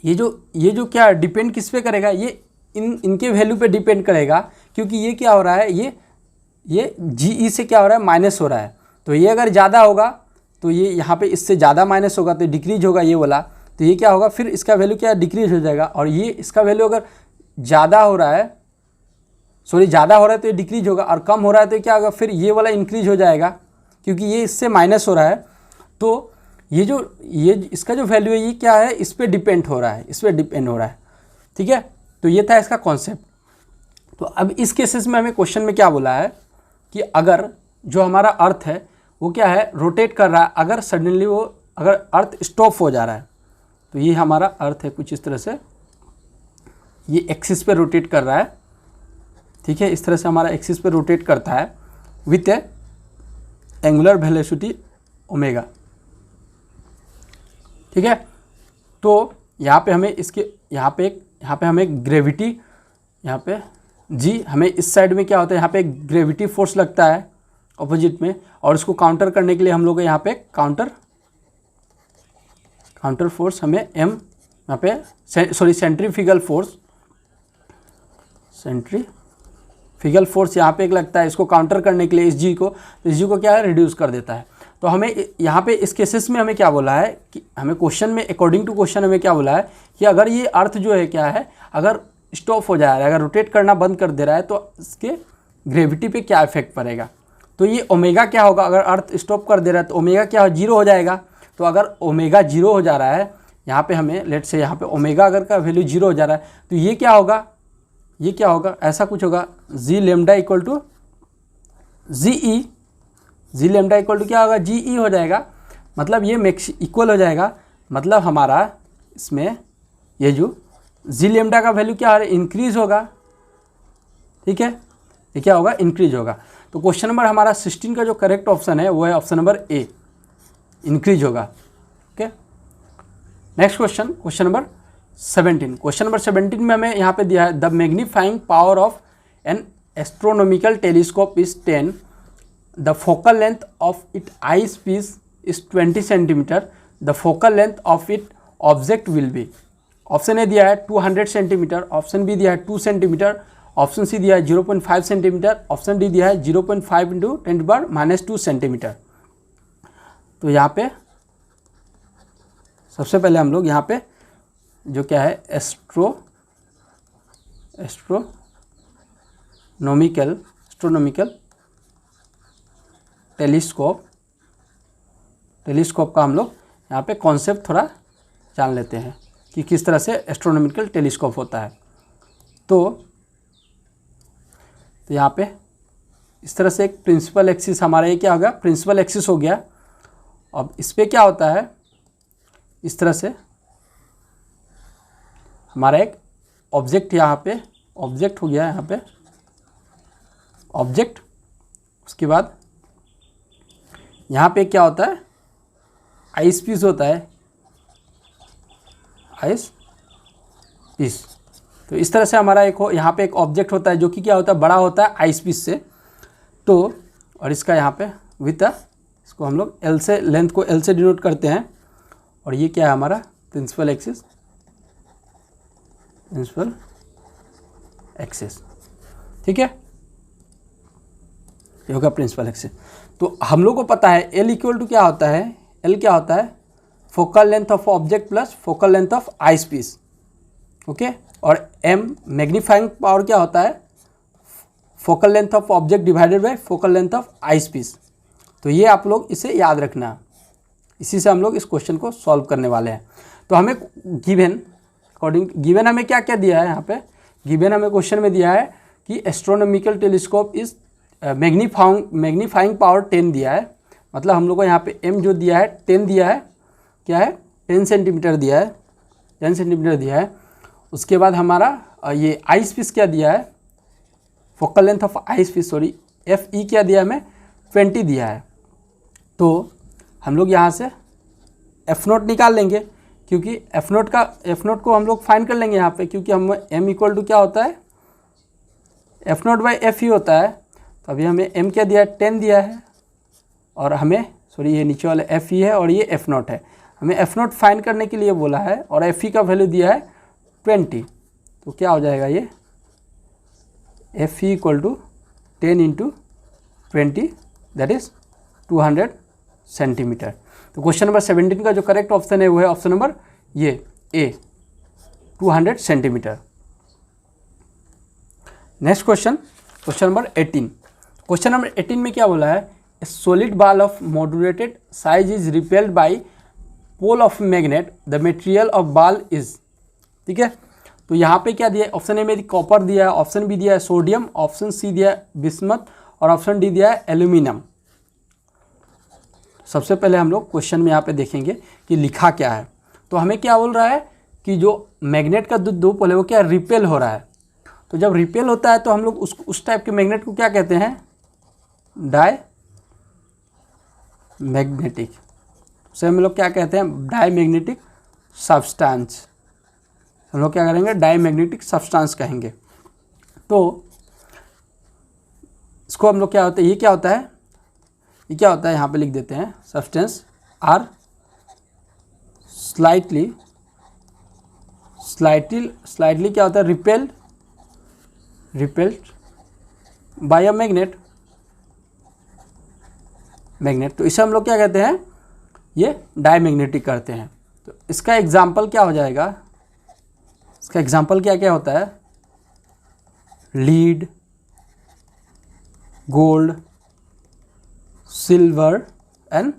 ये जो क्या डिपेंड किस पे करेगा, ये इनके वैल्यू पे डिपेंड करेगा। क्योंकि ये क्या हो रहा है ये जी ई से क्या हो रहा है माइनस हो रहा है। तो ये अगर ज़्यादा होगा तो ये यहाँ पे इससे ज़्यादा माइनस होगा तो डिक्रीज होगा ये वाला। तो ये क्या होगा, फिर इसका वैल्यू क्या डिक्रीज हो जाएगा, और ये इसका वैल्यू अगर ज़्यादा हो रहा है, ज़्यादा हो रहा है तो ये डिक्रीज होगा, और कम हो रहा है तो क्या होगा, फिर ये वाला इंक्रीज हो जाएगा, क्योंकि ये इससे माइनस हो रहा है। तो ये इसका जो वैल्यू है ये क्या है, इस पर डिपेंड हो रहा है, इस पर डिपेंड हो रहा है। ठीक है, तो ये था इसका कॉन्सेप्ट। तो अब इस केसेस में हमें क्वेश्चन में क्या बोला है कि अगर जो हमारा अर्थ है वो क्या है, रोटेट कर रहा है, अगर सडनली वो अगर अर्थ स्टॉप हो जा रहा है, तो ये हमारा अर्थ है कुछ इस तरह से, ये एक्सिस पे रोटेट कर रहा है। ठीक है, इस तरह से हमारा एक्सिस पे रोटेट करता है with A angular velocity omega. ठीक है, तो यहाँ पे हमें इसके यहाँ पे हमें ग्रेविटी, यहाँ पे जी हमें इस साइड में क्या होता है, यहाँ पे एक ग्रेविटी फोर्स लगता है ऑपोजिट में, और उसको काउंटर करने के लिए हम लोग यहाँ पे काउंटर फोर्स हमें एम यहाँ पे सेंट्रीफ्यूगल फोर्स यहाँ पे एक लगता है, इसको काउंटर करने के लिए इस जी को क्या है, रिड्यूस कर देता है। तो हमें यहाँ पे इस केसेस में हमें क्या बोला है कि हमें क्वेश्चन में अकॉर्डिंग टू क्वेश्चन हमें क्या बोला है कि अगर ये अर्थ जो है क्या है, अगर स्टॉप हो जा रहा है, अगर रोटेट करना बंद कर दे रहा है, तो इसके ग्रेविटी पे क्या इफेक्ट पड़ेगा। तो ये ओमेगा क्या होगा, अगर अर्थ स्टॉप कर दे रहा है तो ओमेगा क्या हो, जीरो हो जाएगा। तो अगर ओमेगा जीरो हो जा रहा है, यहाँ पे हमें लेट से यहाँ पे ओमेगा अगर का वैल्यू जीरो हो जा रहा है, तो ये क्या होगा, ऐसा कुछ होगा, G lambda equal to G E, G lambda equal to क्या होगा, जी ई हो जाएगा। मतलब ये मैक्स इक्वल हो जाएगा, मतलब हमारा इसमें ये जो जी लेमडा का वैल्यू क्या है, इंक्रीज होगा। ठीक है, ये क्या होगा, इंक्रीज होगा। तो क्वेश्चन नंबर हमारा 16 का जो करेक्ट ऑप्शन है वो है ऑप्शन नंबर ए, इंक्रीज होगा। Okay, next question number 17। Question number 17 में हमें यहाँ पे दिया है, the magnifying power of an astronomical telescope is 10, the focal length of it eyes piece is 20 centimetre, the focal length of it object will be. Option A दिया है 200 centimetre, option B दिया है 2 सेंटीमीटर, ऑप्शन सी दिया है 0.5 centimetre, option D दिया है 0.5 into 10⁻² centimetre. तो यहाँ पे सबसे पहले हम लोग यहाँ पे जो क्या है, एस्ट्रोनॉमिकल टेलीस्कोप का हम लोग यहाँ पे कॉन्सेप्ट थोड़ा जान लेते हैं कि किस तरह से एस्ट्रोनॉमिकल टेलीस्कोप होता है। तो यहाँ पे इस तरह से एक प्रिंसिपल एक्सिस हमारा ये क्या होगा, प्रिंसिपल एक्सिस हो गया। अब इस पर क्या होता है, इस तरह से हमारा एक ऑब्जेक्ट यहाँ पे ऑब्जेक्ट हो गया, यहाँ पे ऑब्जेक्ट। उसके बाद यहाँ पे क्या होता है, आइस पीस होता है, आइस पीस। तो इस तरह से हमारा एक यहाँ पे एक ऑब्जेक्ट होता है जो कि क्या होता है, बड़ा होता है आइस पीस से। तो और इसका यहाँ पे विथ इसको हम लोग एल से, लेंथ को एल से डिनोट करते हैं, और ये क्या है हमारा प्रिंसिपल एक्सिस, ठीक है, ये होगा प्रिंसिपल एक्सिस। तो हम लोग को पता है एल इक्वल टू क्या होता है, एल क्या होता है, focal length of object plus focal length of eyes piece. Okay, और एम मैग्नीफाइंग पावर क्या होता है, focal length of object divided by focal length of eyes piece. तो ये आप लोग इसे याद रखना, इसी से हम लोग इस क्वेश्चन को सॉल्व करने वाले हैं। तो हमें गिवन हमें क्या क्या दिया है, यहाँ पे गिवन हमें क्वेश्चन में दिया है कि astronomical telescope is magnifying power 10 दिया है। मतलब हम लोग को यहाँ पे एम जो दिया है 10 दिया है, क्या है 10 सेंटीमीटर दिया है, 10 सेंटीमीटर दिया है। उसके बाद हमारा ये आइस पीस क्या दिया है, focal length of eyes piece, sorry F E क्या दिया है, हमें 20 दिया है। तो हम लोग यहाँ से एफ नोट निकाल लेंगे, क्योंकि एफ नोट को हम लोग फाइंड कर लेंगे यहाँ पे, क्योंकि हम एम इक्वल टू क्या होता है, एफ नोट बाई एफ ही होता है। तो अभी हमें एम क्या दिया है, 10 दिया है, और हमें सॉरी ये नीचे वाला एफ ई है और ये एफ नोट है। हमें एफ नोट फाइंड करने के लिए बोला है, और एफ ई का वैल्यू दिया है 20। तो क्या हो जाएगा, ये F E equal to 10 into 20 that is 200 centimetre. तो क्वेश्चन नंबर 17 का जो करेक्ट ऑप्शन है वो है ऑप्शन नंबर ये A 200 centimetre. Next question, question number 18। Question number 18 में क्या बोला है, a solid ball of moderated size is repelled by pole of magnet, the material of ball is. ठीक है, तो यहाँ पे क्या दिया है, ऑप्शन ए में कॉपर दिया है, ऑप्शन बी दिया है सोडियम, ऑप्शन सी दिया है बिस्मथ और ऑप्शन डी दिया है एल्यूमिनियम। सबसे पहले हम लोग क्वेश्चन में यहाँ पे देखेंगे कि लिखा क्या है। तो हमें क्या बोल रहा है कि जो मैग्नेट का दो पोल है वो क्या रिपेल हो रहा है। तो जब रिपेल होता है तो हम लोग उस टाइप के मैग्नेट को क्या कहते हैं, डाई मैग्नेटिक। उसे हम लोग क्या कहते हैं, डाई मैग्नेटिक सब्सटेंस। हम लोग क्या करेंगे, डाई मैग्नेटिक सब्सटेंस कहेंगे। तो इसको हम लोग क्या होता है, ये क्या होता है, ये क्या होता है, यहाँ पे लिख देते हैं, सब्सटेंस आर स्लाइटली क्या होता है, रिपेल्ड बाय अ मैग्नेट। तो इसे हम लोग क्या कहते हैं, ये डायमैग्नेटिक करते हैं। तो इसका एग्जाम्पल क्या हो जाएगा, इसका एग्जाम्पल क्या क्या होता है, lead, gold, silver and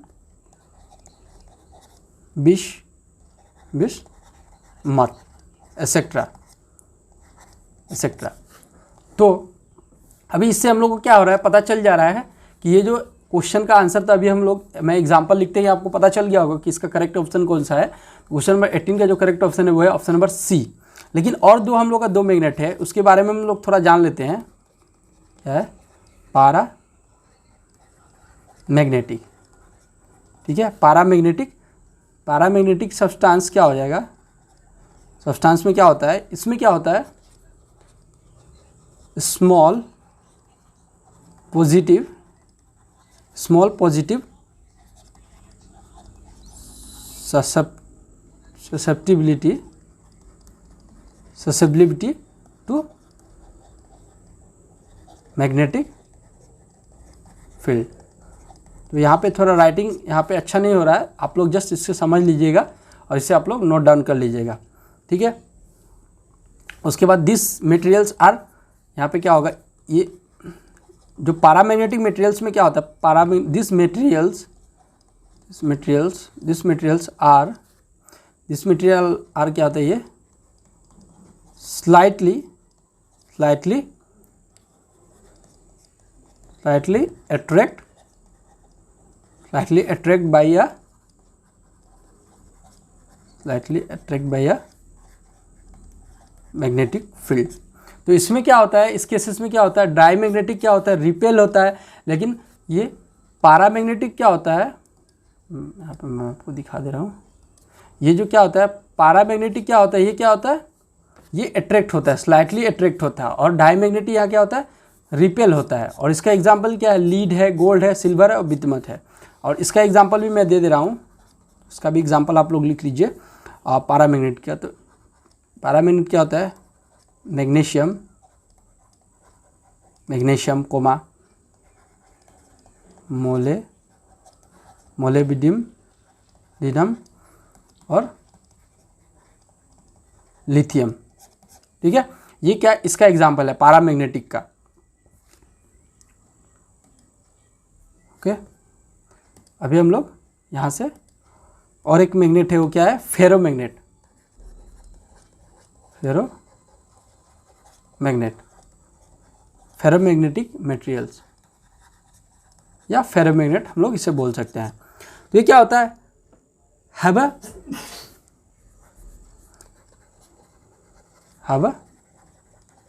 bismuth etcetera. तो अभी इससे हम लोग को क्या हो रहा है, पता चल जा रहा है कि ये जो क्वेश्चन का आंसर था, अभी हम लोग, मैं एग्जांपल लिखते ही आपको पता चल गया होगा कि इसका करेक्ट ऑप्शन कौन सा है। क्वेश्चन नंबर 18 का जो करेक्ट ऑप्शन है वो है ऑप्शन नंबर सी। लेकिन और दो हम लोग का दो मैग्नेट है, उसके बारे में हम लोग थोड़ा जान लेते हैं। क्या है, पारा मैग्नेटिक। ठीक है, पारामैग्नेटिक सब्सटेंस क्या हो जाएगा, सब्सटेंस में क्या होता है, इसमें क्या होता है, small positive susceptibility to magnetic field. तो यहाँ पे थोड़ा राइटिंग यहाँ पे अच्छा नहीं हो रहा है, आप लोग जस्ट इससे समझ लीजिएगा और इसे आप लोग नोट डाउन कर लीजिएगा। ठीक है, उसके बाद दिस मटेरियल्स आर, यहाँ पे क्या होगा, ये जो पारामैग्नेटिक मटेरियल्स में क्या होता है, दिस मटेरियल आर क्या होता है, ये slightly attract by a magnetic field. तो इसमें क्या होता है, इस केसेस में क्या होता है, डाई मैग्नेटिक क्या होता है, रिपेल होता है। लेकिन ये पारामैग्नेटिक क्या होता है, यहाँ पे मैं आपको दिखा दे रहा हूँ, ये जो क्या होता है पारामैग्नेटिक क्या होता है, ये क्या होता है, ये अट्रैक्ट होता है, स्लाइटली अट्रैक्ट होता है। और डाई मैग्नेटिक यहाँ क्या होता है, रिपेल होता है। और इसका एग्जाम्पल क्या है, लीड है, गोल्ड है, सिल्वर है और बिस्मथ है। और इसका एग्जाम्पल भी मैं दे रहा हूँ, इसका भी एग्जाम्पल आप लोग लिख लीजिए। पारामैग्नेट क्या, तो पारामैग्नेट क्या होता है, मैग्नीशियम कोमा मोलिब्डेनम और लिथियम। ठीक है, ये क्या इसका एग्जाम्पल है पारामैग्नेटिक का। ओके, अभी हम लोग यहाँ से और एक मैग्नेट है, वो क्या है, फेरोमैग्नेट फेरोमैग्नेटिक मटेरियल्स या फेरोमैग्नेट हम लोग इसे बोल सकते हैं। तो ये क्या होता है, हैव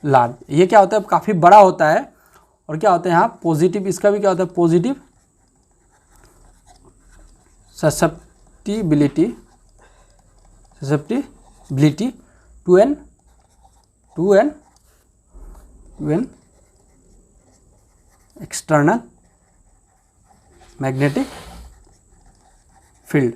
लार्ज, ये क्या होता है, काफ़ी बड़ा होता है। और क्या होता है यहाँ पॉजिटिव, इसका भी क्या होता है, positive susceptibility to an external magnetic field.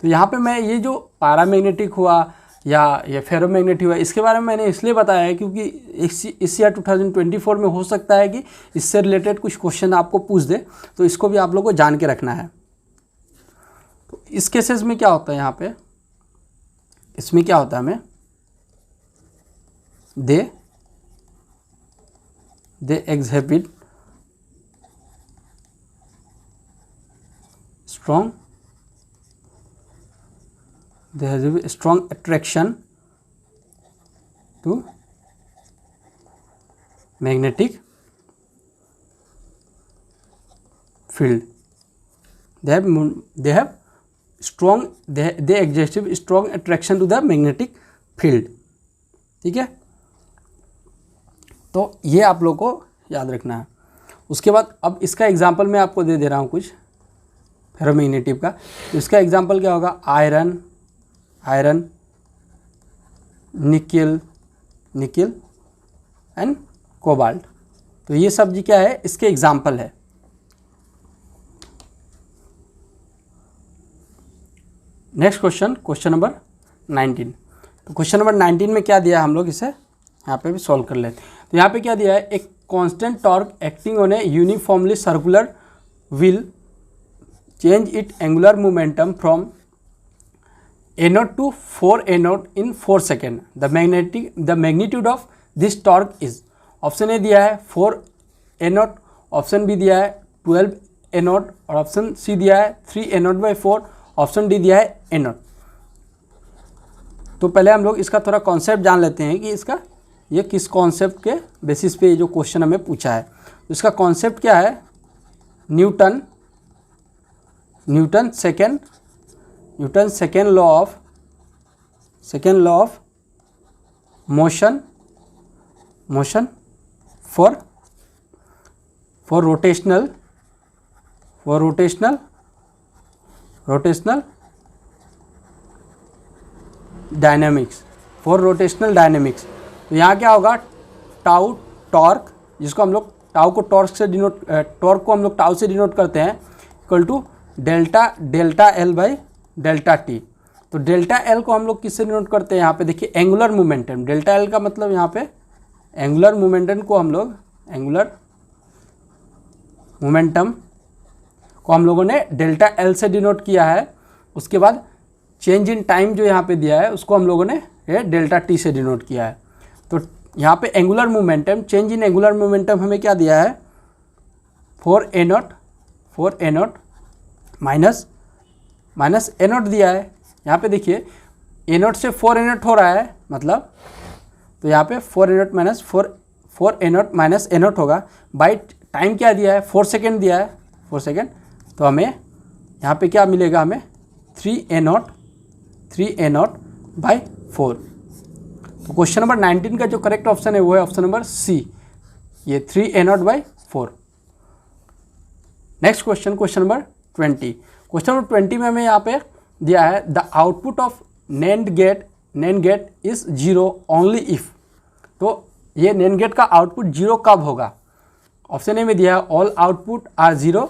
तो यहाँ पे मैं ये जो पारामैग्नेटिक हुआ या ये फेरोमैग्नेटिक हुआ, इसके बारे में मैंने इसलिए बताया है क्योंकि इस ईयर 2024 में हो सकता है कि इससे रिलेटेड कुछ क्वेश्चन आपको पूछ दे, तो इसको भी आप लोगों को जान के रखना है। तो इस केसेस में क्या होता है, यहाँ पे इसमें क्या होता है हमें, दे exhibit strong attraction to magnetic field. They exhibit strong attraction to the magnetic field. ठीक है, तो ये आप लोग को याद रखना है। उसके बाद अब इसका एग्जांपल मैं आपको दे रहा हूँ कुछ फेरोमैग्नेटिव का। तो इसका एग्जांपल क्या होगा, आयरन, निकेल एंड कोबाल्ट। तो ये सब जी क्या है, इसके एग्जांपल है। Next question number 19। तो क्वेश्चन नंबर 19 में क्या दिया है, हम लोग इसे यहाँ पे भी सॉल्व कर लेते हैं। तो यहाँ पे क्या दिया है, एक constant torque acting on A uniformly circular wheel change it angular momentum from A0 to 4 A0 in 4 second. The magnitude of this torque is, option A दिया है 4 A0, ऑप्शन बी दिया है 12 A0 और ऑप्शन सी दिया है 3 A0/4, option D दिया है A0। तो पहले हम लोग इसका थोड़ा कॉन्सेप्ट जान लेते हैं कि इसका ये किस कॉन्सेप्ट के बेसिस पे जो क्वेश्चन हमें पूछा है। तो इसका कॉन्सेप्ट क्या है, Newton second law of motion for rotational dynamics. तो यहाँ क्या होगा, टाउ टॉर्क, जिसको हम लोग टाउ को टॉर्क को हम लोग टाउ से डिनोट करते हैं, equal to delta L by delta T. तो डेल्टा एल को हम लोग किससे डिनोट करते हैं, यहाँ पे देखिए एंगुलर मोमेंटम। डेल्टा एल का मतलब यहाँ पे एंगुलर मोमेंटम को हम लोगों ने डेल्टा एल से डिनोट किया है। उसके बाद चेंज इन टाइम जो यहाँ पे दिया है उसको हम लोगों ने डेल्टा टी से डिनोट किया है। तो यहाँ पे angular momentum, change in angular momentum हमें क्या दिया है, 4 A0 माइनस A0 दिया है। यहाँ पे देखिए A0 से 4 A0 हो रहा है, मतलब तो यहाँ पे 4 A0 माइनस A0 होगा। बाई टाइम क्या दिया है, 4 सेकेंड दिया है, 4 सेकेंड। तो हमें यहाँ पे क्या मिलेगा, हमें 3 A0/4। तो क्वेश्चन नंबर 19 का जो करेक्ट ऑप्शन है वो है ऑप्शन नंबर सी, ये 3 A0/4। Next question number 20। Question number 20 में हमें यहाँ पे दिया है the output of NAND gate is 0 only if. तो ये NAND गेट का आउटपुट 0 कब होगा, ऑप्शन ए में दिया है all output are 0,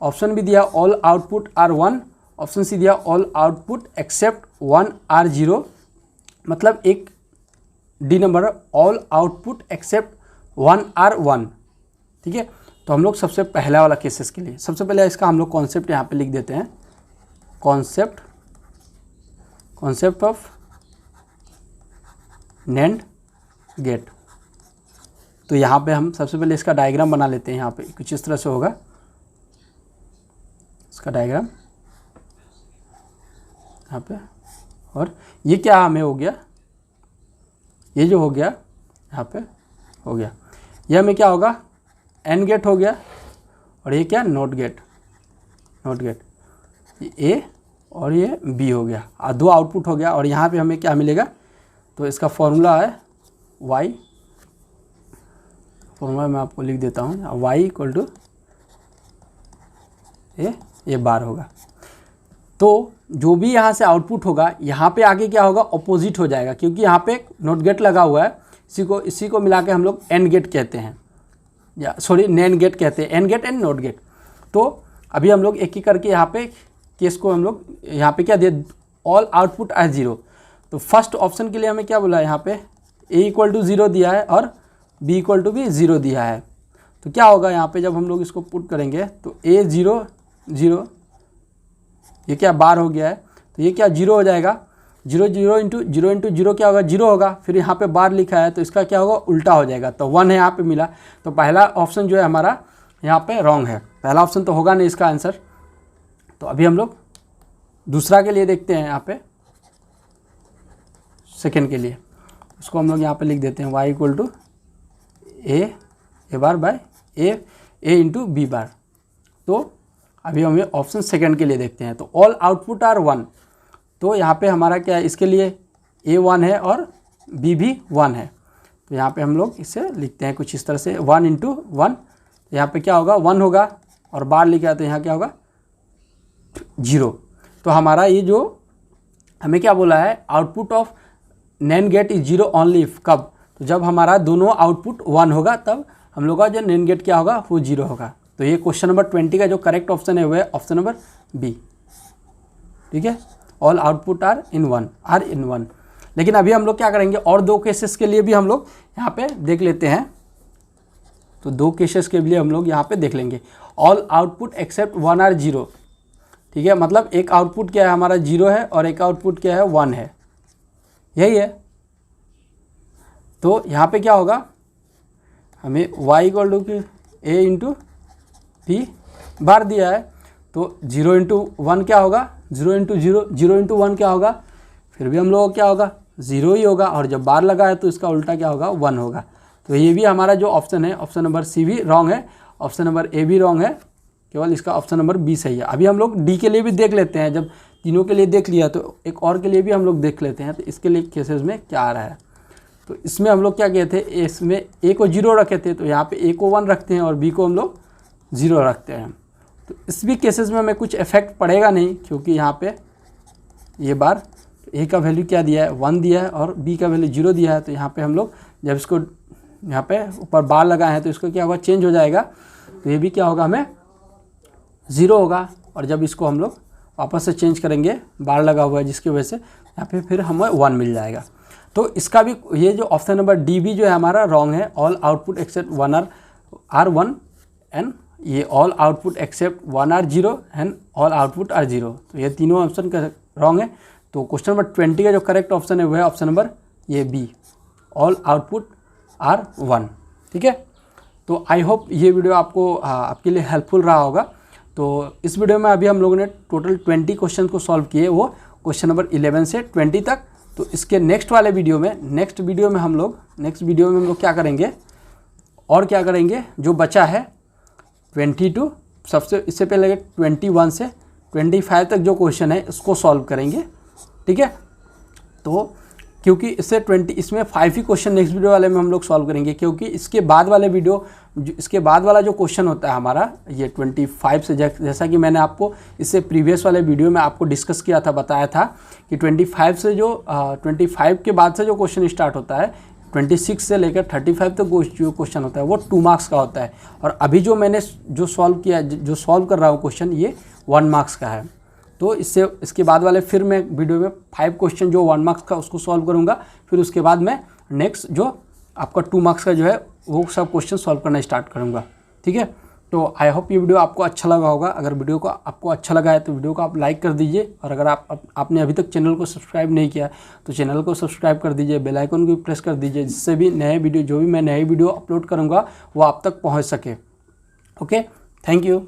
option B दिया all output are 1, option C दिया ऑल आउटपुट एक्सेप्ट 1 आर 0, मतलब एक D number all output except 1 are 1। ठीक है, तो हम लोग सबसे पहला वाला केसेस के लिए सबसे पहले इसका हम लोग कॉन्सेप्ट यहाँ पे लिख देते हैं, कॉन्सेप्ट ऑफ NAND गेट। तो यहाँ पे हम सबसे पहले इसका डायग्राम बना लेते हैं। यहाँ पे कुछ इस तरह से होगा इसका डायग्राम यहाँ पे, और ये क्या हमें हो गया, ये जो हो गया यहाँ पे हो गया, ये हमें क्या होगा, एंड गेट हो गया, और ये क्या, नॉट गेट, ये ए और ये बी हो गया, और दो आउटपुट हो गया। और यहाँ पे हमें क्या मिलेगा, तो इसका फॉर्मूला है वाई, फॉर्मूला मैं आपको लिख देता हूँ, वाई इक्वल टू ए बार होगा। तो जो भी यहाँ से आउटपुट होगा यहाँ पे आगे क्या होगा, अपोजिट हो जाएगा, क्योंकि यहाँ पे नॉट गेट लगा हुआ है। इसी को मिला के हम लोग एंड गेट कहते हैं, या सॉरी NAND गेट कहते हैं, AND gate and NOT gate. तो अभी हम लोग एक एक करके यहाँ पे केस को हम लोग यहाँ पे क्या दिए, ऑल आउटपुट आर 0। तो फर्स्ट ऑप्शन के लिए हमें क्या बोला है, यहाँ पे A इक्वल टू 0 दिया है और B इक्वल टू भी 0 दिया है। तो क्या होगा यहाँ पे जब हम लोग इसको पुट करेंगे, तो A 0 0, ये क्या बार हो गया है, तो ये क्या 0 हो जाएगा। जीरो इंटू जीरो क्या होगा, जीरो होगा। फिर यहाँ पे बार लिखा है तो इसका क्या होगा, उल्टा हो जाएगा। तो 1 है यहाँ पे मिला, तो पहला ऑप्शन जो है हमारा यहाँ पे रॉन्ग है, पहला ऑप्शन तो होगा नहीं इसका आंसर। तो अभी हम लोग दूसरा के लिए देखते हैं, यहाँ पे सेकेंड के लिए उसको हम लोग यहाँ पे लिख देते हैं y equal to A bar by A into B bar. तो अभी हम ऑप्शन सेकेंड के लिए देखते हैं। तो ऑल आउटपुट आर 1, तो यहाँ पे हमारा क्या है, इसके लिए ए 1 है और बी भी 1 है। तो यहाँ पे हम लोग इसे लिखते हैं कुछ इस तरह से 1 इंटू 1, यहाँ पे क्या होगा 1 होगा और बार लिखा है तो यहाँ क्या होगा 0। तो हमारा ये जो हमें क्या बोला है, output of NAND gate is 0 only if, कब, तो जब हमारा दोनों आउटपुट 1 होगा तब हम लोग का जो नैन गेट क्या होगा वो 0 होगा। तो ये क्वेश्चन नंबर 20 का जो करेक्ट ऑप्शन है वो है ऑप्शन नंबर बी। ठीक है, ऑल आउटपुट आर इन 1। लेकिन अभी हम लोग क्या करेंगे, और 2 केसेस के लिए भी हम लोग यहाँ पे देख लेते हैं। तो 2 केसेस के लिए हम लोग यहाँ पे देख लेंगे। All output except 1 are 0। ठीक है, मतलब एक आउटपुट क्या है हमारा 0 है और एक आउटपुट क्या है 1 है, यही है। तो यहाँ पे क्या होगा, हमें y equal to A into P bar दिया है। तो 0 इंटू 1 क्या होगा, 0 इंटू 1 क्या होगा, फिर भी हम लोगों को क्या होगा 0 ही होगा, और जब बार लगा है तो इसका उल्टा क्या होगा 1 होगा। तो ये भी हमारा जो ऑप्शन है, ऑप्शन नंबर सी भी रॉन्ग है, ऑप्शन नंबर ए भी रॉन्ग है, केवल इसका ऑप्शन नंबर बी सही है। अभी हम लोग डी के लिए भी देख लेते हैं, जब तीनों के लिए देख लिया तो एक और के लिए भी हम लोग देख लेते हैं। तो इसके लिए केसेस में क्या आ रहा है, तो इसमें हम लोग क्या किए थे, इसमें ए को 0 रखे थे, तो यहाँ पे ए को 1 रखते हैं और बी को हम लोग 0 रखते हैं। तो इस भी केसेस में हमें कुछ इफेक्ट पड़ेगा नहीं, क्योंकि यहाँ पे ये बार ए का वैल्यू क्या दिया है 1 दिया है और बी का वैल्यू 0 दिया है। तो यहाँ पे हम लोग जब इसको यहाँ पे ऊपर बार लगाए हैं तो इसको क्या होगा, चेंज हो जाएगा। तो ये भी क्या होगा, हमें 0 होगा, और जब इसको हम लोग वापस से चेंज करेंगे, बार लगा हुआ है जिसकी वजह से यहाँ पे फिर हमें 1 मिल जाएगा। तो इसका भी ये जो ऑप्शन नंबर डी भी जो है हमारा रॉन्ग है। All output except 1 are 1 and ये all output except 1 are 0 and all output are 0। तो ये तीनों ऑप्शन का रॉन्ग है। तो क्वेश्चन नंबर 20 का जो करेक्ट ऑप्शन है वो है ऑप्शन नंबर ये बी, ऑल आउटपुट आर 1। ठीक है, तो आई होप ये वीडियो आपको आपके लिए हेल्पफुल रहा होगा। तो इस वीडियो में अभी हम लोगों ने टोटल 20 क्वेश्चन को सॉल्व किए, वो क्वेश्चन नंबर 11 से 20 तक। तो इसके नेक्स्ट वीडियो में हम लोग क्या करेंगे, और क्या करेंगे, जो बचा है 22 सबसे इससे पहले 21 से 25 तक जो क्वेश्चन है उसको सॉल्व करेंगे। ठीक है, तो क्योंकि इसमें 5 ही क्वेश्चन नेक्स्ट वीडियो वाले में हम लोग सॉल्व करेंगे, क्योंकि इसके बाद वाला जो क्वेश्चन होता है हमारा ये 25 से, जैसा कि मैंने आपको इससे प्रीवियस वाले वीडियो में आपको डिस्कस किया था, बताया था कि 25 से जो 25 के बाद से जो क्वेश्चन स्टार्ट होता है 26 से लेकर 35 तक जो क्वेश्चन होता है वो 2 मार्क्स का होता है। और अभी जो मैंने जो सॉल्व कर रहा हूँ क्वेश्चन, ये 1 मार्क्स का है। तो इसके बाद वाले फिर मैं वीडियो में 5 क्वेश्चन जो 1 मार्क्स का उसको सॉल्व करूँगा, फिर उसके बाद मैं नेक्स्ट जो आपका 2 मार्क्स का जो है वो सब क्वेश्चन सॉल्व करना स्टार्ट करूँगा। ठीक है, तो आई होप ये वीडियो आपको अच्छा लगा होगा। अगर वीडियो को आपको अच्छा लगा है तो वीडियो को आप लाइक कर दीजिए, और अगर आपने अभी तक चैनल को सब्सक्राइब नहीं किया तो चैनल को सब्सक्राइब कर दीजिए, बेल आइकन को प्रेस कर दीजिए, जिससे भी मैं नए वीडियो अपलोड करूँगा वो आप तक पहुँच सके। Okay, thank you.